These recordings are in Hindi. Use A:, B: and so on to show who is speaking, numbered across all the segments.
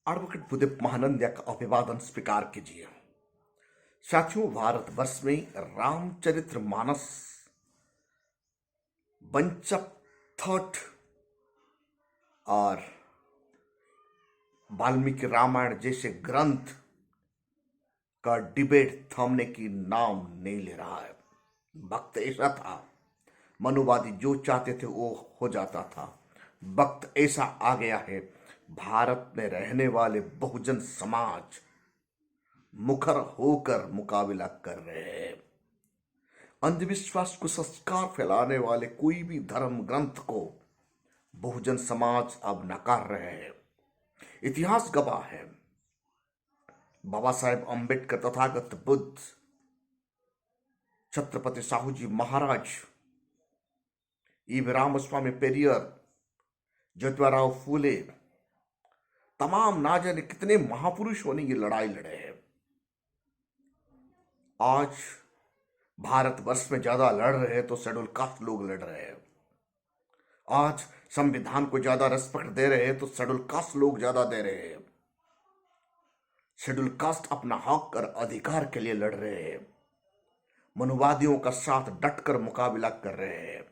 A: एडवोकेट बुद्धदेव महानंद का अभिवादन स्वीकार कीजिए। साथियों, भारतवर्ष में रामचरितमानस, बंच ऑफ थॉट और वाल्मीकि रामायण जैसे ग्रंथ का डिबेट थमने की नाम नहीं ले रहा है। वक्त ऐसा था, मनुवादी जो चाहते थे वो हो जाता था। वक्त ऐसा आ गया है, भारत में रहने वाले बहुजन समाज मुखर होकर मुकाबला कर रहे हैं। अंधविश्वास को संस्कार फैलाने वाले कोई भी धर्म ग्रंथ को बहुजन समाज अब नकार रहे हैं। इतिहास गवाह है, बाबा साहेब अंबेडकर, तथागत बुद्ध, छत्रपति साहू जी महाराज, ईवी रामस्वामी पेरियर, ज्योतिराव फूले, तमाम ना जाने कितने महापुरुषों ने ये लड़ाई लड़े हैं। आज भारतवर्ष में ज्यादा लड़ रहे हैं तो शेड्यूल कास्ट लोग लड़ रहे हैं। आज संविधान को ज्यादा रेस्पेक्ट दे रहे हैं तो शेड्यूल कास्ट लोग ज्यादा दे रहे हैं। शेड्यूल कास्ट अपना हक और अधिकार के लिए लड़ रहे हैं। मनुवादियों का साथ डटकर मुकाबला कर रहे हैं।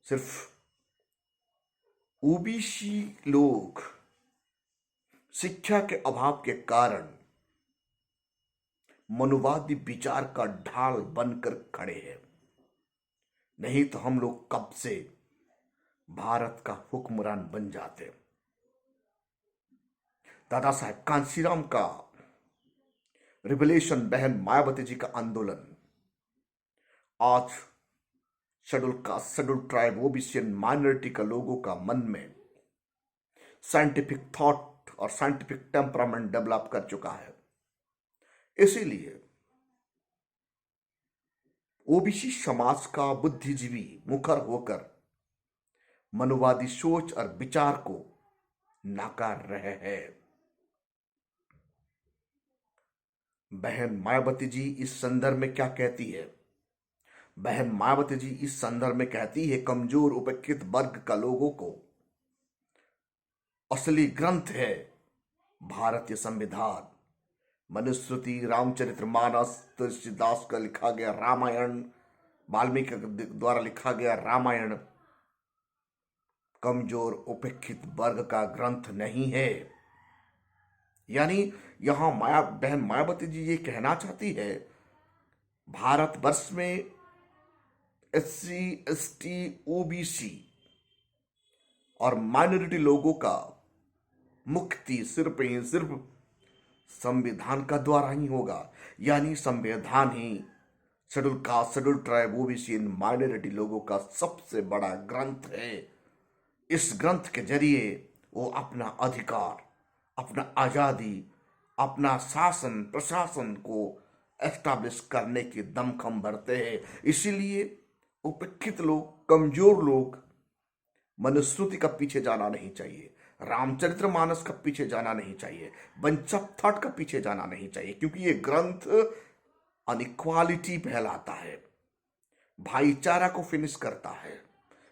A: सिर्फ ओबीसी लोग शिक्षा के अभाव के कारण मनुवादी विचार का ढाल बनकर खड़े हैं। नहीं तो हम लोग कब से भारत का हुक्मरान बन जाते। दादा साहेब कांशीराम का रिवोल्यूशन, बहन मायावती जी का आंदोलन आज schedule caste, schedule tribe, OBC minority का लोगों का मन में साइंटिफिक थॉट और साइंटिफिक टेम्परामेंट डेवलप कर चुका है। इसीलिए ओबीसी समाज का बुद्धिजीवी मुखर होकर मनुवादी सोच और विचार को नकार रहे हैं। बहन मायावती जी इस संदर्भ में क्या कहती है? बहन मायावती जी इस संदर्भ में कहती है, कमजोर उपेक्षित वर्ग का लोगों को असली ग्रंथ है भारतीय संविधान, मनुस्मृति, रामचरितमानस, तुलसीदास का लिखा गया रामायण, वाल्मीकि द्वारा लिखा गया रामायण कमजोर उपेक्षित वर्ग का ग्रंथ नहीं है। यानी यहां बहन मायावती जी ये कहना चाहती है, भारतवर्ष में एससी, एसटी, ओबीसी और माइनॉरिटी लोगों का मुक्ति सिर्फ संविधान का द्वारा ही होगा। यानी संविधान ही schedule caste, schedule tribe, OBC, minority लोगों का सबसे बड़ा ग्रंथ है। इस ग्रंथ के जरिए वो अपना अधिकार, अपना आजादी, अपना शासन प्रशासन को एस्टैब्लिश करने की दमखम भरते हैं। इसीलिए उपेक्षित लोग, कमजोर लोग मनुस्मृति का पीछे जाना नहीं चाहिए, रामचरितमानस का पीछे जाना नहीं चाहिए, बंच ऑफ थॉट का पीछे जाना नहीं चाहिए, क्योंकि ये ग्रंथ अनइक्वालिटी फैलाता है, भाईचारा को फिनिश करता है,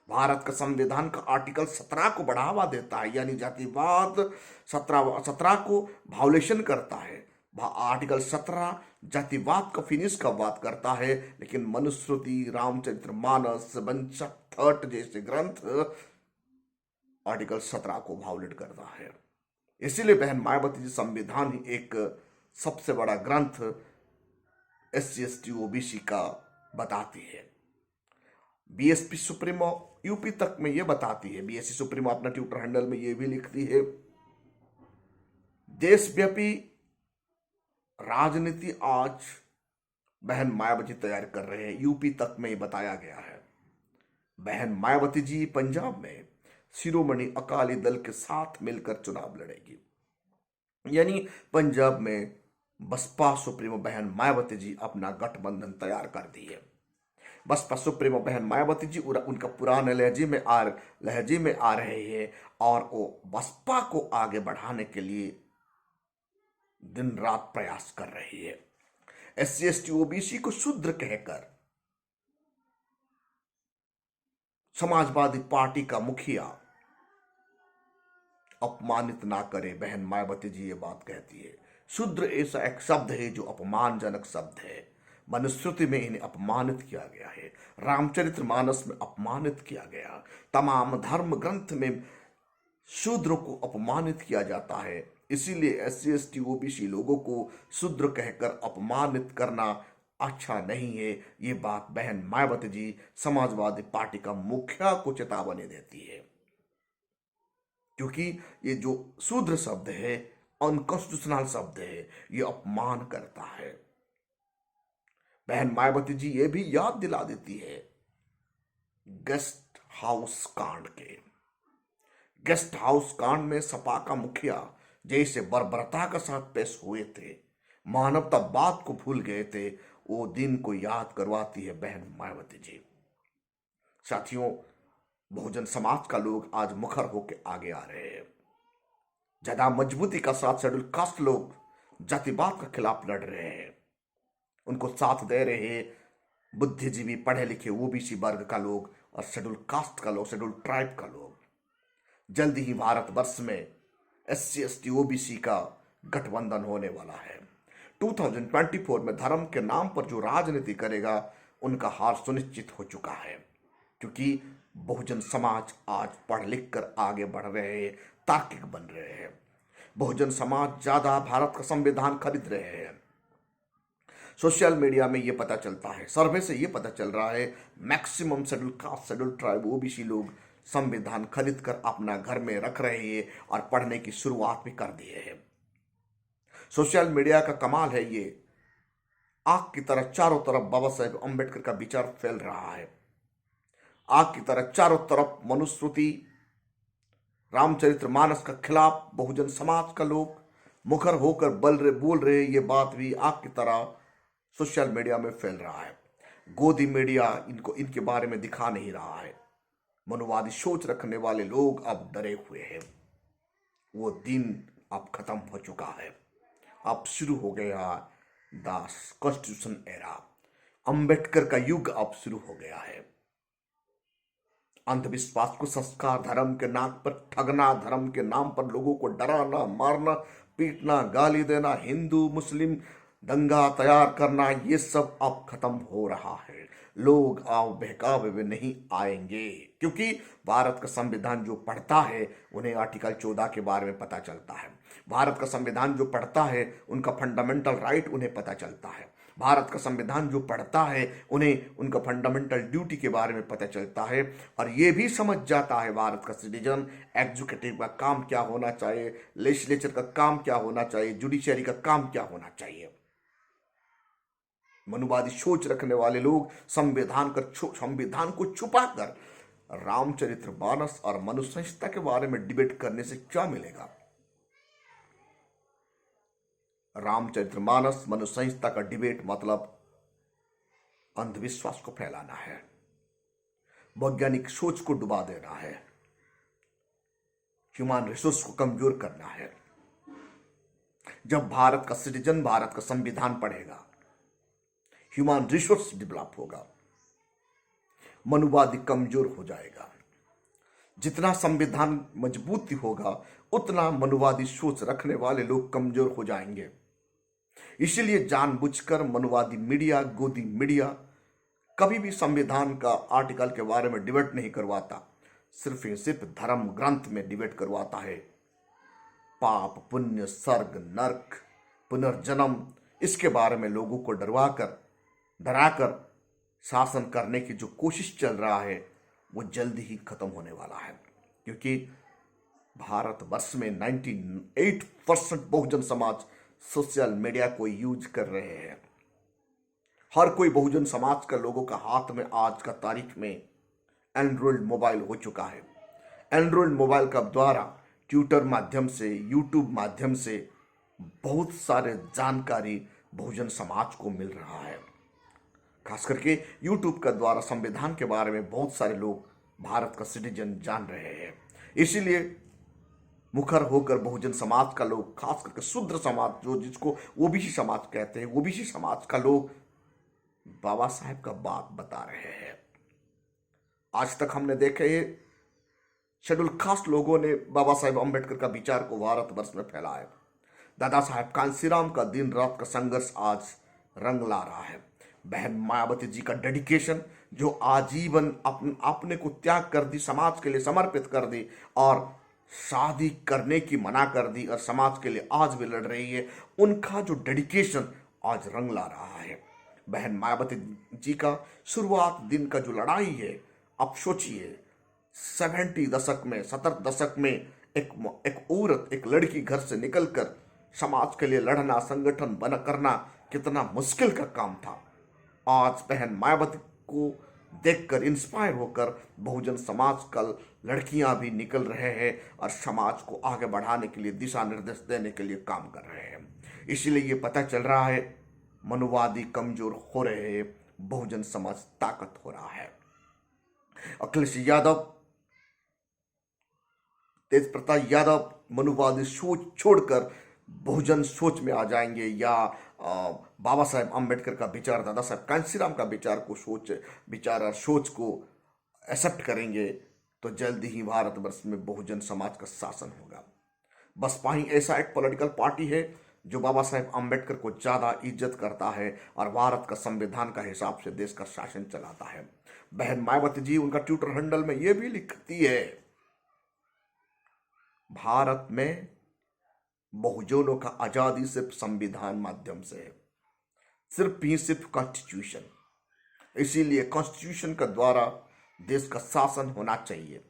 A: भारत का संविधान का आर्टिकल 17 को बढ़ावा देता है, यानी जातिवाद 17 को वायोलेशन करता है। आर्टिकल 17 जातिवाद का फिनिश का बात करता है, लेकिन Manusmriti, Ramcharitmanas, bunch of thought जैसे ग्रंथ आर्टिकल 17 को वायोलेट करता है। इसीलिए बहन मायावती जी संविधान ही एक सबसे बड़ा ग्रंथ एससी, एसटी, ओबीसी का बताती है। बीएसपी सुप्रीमो यूपी तक में ये बताती है, बीएससी सुप्रीमो अपना ट्विटर हैंडल में ये भी लिखती है, देशव्यापी राजनीति आज बहन मायावती तैयार कर रहे हैं। यूपी तक में ये बताया गया है। बहन मायावती जी पंजाब में शिरोमणि अकाली दल के साथ मिलकर चुनाव लड़ेगी। यानी पंजाब में बसपा सुप्रीमो बहन मायावती जी अपना गठबंधन तैयार कर दी है। बसपा सुप्रीमो बहन मायावती जी उनका पुराने लहजे में आ रहे हैं और वो बसपा को आगे बढ़ाने के लिए दिन रात प्रयास कर रही है। एससी, एसटी, ओबीसी को शूद्र कहकर समाजवादी पार्टी का मुखिया अपमानित ना करे। बहन मायावती जी ये बात कहती है। शूद्र ऐसा एक शब्द है जो अपमानजनक शब्द है। मनुस्मृति में इन्हें अपमानित किया गया है, रामचरितमानस में अपमानित किया गया, तमाम धर्म ग्रंथ में शूद्र को अपमानित किया जाता है। इसीलिए SC ST OBC लोगों को शूद्र कहकर अपमानित करना अच्छा नहीं है। ये बात बहन मायावती जी समाजवादी पार्टी का मुखिया को चेतावनी देती है, क्योंकि ये जो शूद्र शब्द है अनकॉन्स्टिट्यूशनल शब्द है, ये अपमान करता है। बहन मायावती जी ये भी याद दिला देती है गेस्ट हाउस कांड के। गेस्ट हाउस कांड में सपा का मुखिया जैसे बर्बरता के साथ पेश हुए थे, मानवतावाद को भूल गए थे, वो दिन को याद करवाती है बहन मायावती जी। साथियों, बहुजन समाज का लोग आज मुखर होकर आगे आ रहे हैं। ज्यादा मजबूती का साथ शेड्यूल कास्ट लोग जातिवाद के खिलाफ लड़ रहे हैं। उनको साथ दे रहे हैं बुद्धिजीवी पढ़े लिखे OBC वर्ग का लोग और शेड्यूल कास्ट का लोग, शेड्यूल ट्राइब का लोग। जल्दी ही भारतवर्ष में SC ST OBC का गठबंधन होने वाला है। 2024 में धर्म के नाम पर जो राजनीति करेगा उनका हार सुनिश्चित हो चुका है, क्योंकि बहुजन समाज आज पढ़ लिख कर आगे बढ़ रहे हैं, तार्किक बन रहे हैं। बहुजन समाज ज्यादा भारत का संविधान खरीद रहे हैं। सोशल मीडिया में ये पता चलता है, सर्वे से ये पता चल रहा है, maximum schedule caste, schedule tribe, OBC लोग संविधान खरीद कर अपना घर में रख रहे हैं और पढ़ने की शुरुआत भी कर दिए हैं। सोशल मीडिया का कमाल है, ये आग की तरह चारों तरफ बाबा साहेब अम्बेडकर का विचार फैल रहा है। आग की तरह चारों तरफ मनुस्मृति, रामचरितमानस का खिलाफ बहुजन समाज का लोग मुखर होकर बोल रहे, ये बात भी आग की तरह सोशल मीडिया में फैल रहा है। गोदी मीडिया इनको इनके बारे में दिखा नहीं रहा है। मनुवादी सोच रखने वाले लोग अब डरे हुए हैं। वो दिन अब खत्म हो चुका है। अब शुरू हो गया द कॉन्स्टिट्यूशन एरा। अंबेडकर का युग अब शुरू हो गया है। अंधविश्वास को संस्कार, धर्म के नाम पर ठगना, धर्म के नाम पर लोगों को डराना, मारना, पीटना, गाली देना, हिंदू मुस्लिम दंगा तैयार करना, ये सब अब खत्म हो रहा है। लोग अब बहकावे में नहीं आएंगे, क्योंकि भारत का संविधान जो पढ़ता है उन्हें आर्टिकल 14 के बारे में पता चलता है। भारत का संविधान जो पढ़ता है उनका फंडामेंटल राइट उन्हें पता चलता है। भारत का संविधान जो पढ़ता है उन्हें उनका फंडामेंटल ड्यूटी के बारे में पता चलता है, और ये भी समझ जाता है भारत का सिटीजन एग्जीक्यूटिव का काम क्या होना चाहिए, लेजिस्लेचर का काम क्या होना चाहिए, जुडिशरी का काम क्या होना चाहिए। मनुवादी सोच रखने वाले लोग संविधान को छुपाकर रामचरितमानस और मनु संहिता के बारे में डिबेट करने से क्या मिलेगा। रामचरितमानस, मनु संहिता का डिबेट मतलब अंधविश्वास को फैलाना है, वैज्ञानिक सोच को डुबा देना है, ह्यूमन रिसोर्स को कमजोर करना है। जब भारत का सिटीजन भारत का संविधान पढ़ेगा, ह्यूमन रिसोर्स डेवलप होगा, मनुवादी कमजोर हो जाएगा। जितना संविधान मजबूती होगा उतना मनुवादी सोच रखने वाले लोग कमजोर हो जाएंगे। इसीलिए जानबूझकर मनुवादी मीडिया, गोदी मीडिया कभी भी संविधान का आर्टिकल के बारे में डिबेट नहीं करवाता, सिर्फ धर्म ग्रंथ में डिबेट करवाता है। पाप, पुण्य, स्वर्ग, नरक, पुनर्जन्म, इसके बारे में लोगों को डराकर शासन करने की जो कोशिश चल रहा है वो जल्दी ही खत्म होने वाला है, क्योंकि भारतवर्ष में 98% बहुजन समाज सोशल मीडिया को यूज कर रहे हैं। हर कोई बहुजन समाज का लोगों का हाथ में आज का तारीख में एंड्रॉयड मोबाइल हो चुका है। एंड्रॉयड मोबाइल का द्वारा ट्विटर माध्यम से, यूट्यूब माध्यम से बहुत सारे जानकारी बहुजन समाज को मिल रहा है। खास करके यूट्यूब का द्वारा संविधान के बारे में बहुत सारे लोग भारत का सिटीजन जान रहे हैं। इसीलिए मुखर होकर बहुजन समाज का लोग, खास करके शूद्र समाज जो जिसको OBC समाज कहते हैं, OBC समाज का लोग बाबा साहेब का बात बता रहे हैं। आज तक हमने देखे शेड्यूल कास्ट लोगों ने बाबा साहेब अम्बेडकर का विचार को भारतवर्ष में फैलाया। दादा साहेब कांसीराम का दिन रात का संघर्ष आज रंग ला रहा है। बहन मायावती जी का डेडिकेशन, जो आजीवन अपने को त्याग कर दी, समाज के लिए समर्पित कर दी और शादी करने की मना कर दी और समाज के लिए आज भी लड़ रही है, उनका जो डेडिकेशन आज रंग ला रहा है। बहन मायावती जी का शुरुआत दिन का जो लड़ाई है, अब सोचिए 70 दशक में 70 दशक में एक औरत, एक लड़की घर से निकलकर समाज के लिए लड़ना, संगठन बना करना कितना मुश्किल का काम था। आज बहन मायावती को देखकर इंस्पायर होकर बहुजन समाज का लड़कियां भी निकल रहे हैं और समाज को आगे बढ़ाने के लिए, दिशा निर्देश देने के लिए काम कर रहे हैं। इसलिए ये पता चल रहा है मनुवादी कमजोर हो रहे हैं, बहुजन समाज ताकत हो रहा है। अखिलेश यादव, तेज प्रताप यादव मनुवादी सोच छोड़कर बहुजन सोच में आ जाएंगे या बाबा साहेब अम्बेडकर का विचार, दादा साहेब कांसीराम का विचार को सोच को एक्सेप्ट करेंगे, तो जल्दी ही भारतवर्ष में बहुजन समाज का शासन होगा। बसपा ही ऐसा एक पॉलिटिकल पार्टी है जो बाबा साहेब अम्बेडकर को ज्यादा इज्जत करता है और भारत का संविधान का हिसाब से देश का शासन चलाता है। बहन मायावती जी उनका ट्विटर हैंडल में यह भी लिखती है, भारत में बहुजनों का आजादी सिर्फ संविधान माध्यम से है, सिर्फ कॉन्स्टिट्यूशन। इसीलिए कॉन्स्टिट्यूशन के द्वारा देश का शासन होना चाहिए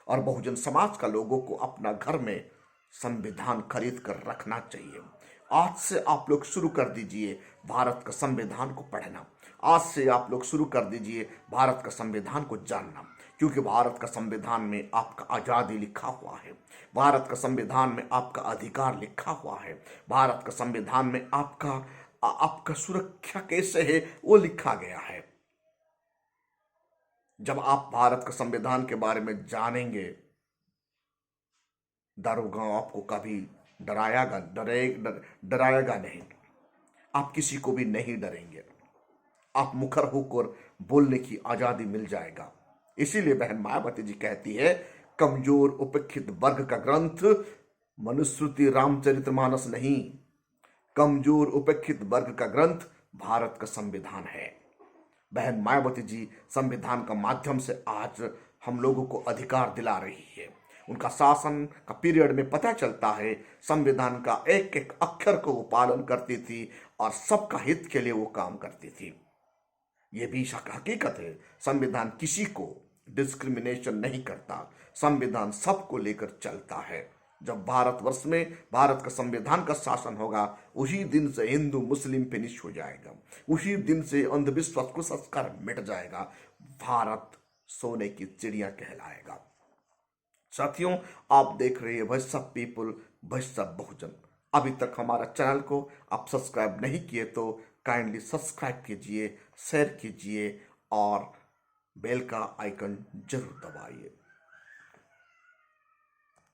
A: और बहुजन समाज का लोगों को अपना घर में संविधान खरीद कर रखना चाहिए। आज से आप लोग शुरू कर दीजिए भारत का संविधान को पढ़ना। आज से आप लोग शुरू कर दीजिए भारत का संविधान को जानना, क्योंकि भारत का संविधान में आपका आज़ादी लिखा हुआ है, भारत का संविधान में आपका अधिकार लिखा हुआ है, भारत का संविधान में आपका सुरक्षा कैसे है वो लिखा गया है। जब आप भारत का संविधान के बारे में जानेंगे, दारोगा आपको कभी डराएगा नहीं, आप किसी को भी नहीं डरेंगे, आप मुखर होकर बोलने की आजादी मिल जाएगा। इसीलिए बहन मायावती जी कहती है, कमजोर उपेक्षित वर्ग का ग्रंथ मनुस्मृति रामचरितमानस नहीं, कमजोर उपेक्षित वर्ग का ग्रंथ भारत का संविधान है। बहन मायावती जी संविधान का माध्यम से आज हम लोगों को अधिकार दिला रही है। उनका शासन का पीरियड में पता चलता है संविधान का एक एक अक्षर को वो पालन करती थी और सबका हित के लिए वो काम करती थी। ये भी हकीकत है, संविधान किसी को डिस्क्रिमिनेशन नहीं करता, संविधान सबको लेकर चलता है। जब भारतवर्ष में भारत का संविधान का शासन होगा, उसी दिन से हिंदू मुस्लिम फिनिश हो जाएगा, उसी दिन से अंधविश्वास को संस्कार मिट जाएगा, भारत सोने की चिड़िया कहलाएगा। साथियों, आप देख रहे हैं voice of people, voice of Bahujan. अभी तक हमारा चैनल को आप सब्सक्राइब नहीं किए तो काइंडली सब्सक्राइब कीजिए, शेयर कीजिए और बेल का आइकन जरूर दबाइए।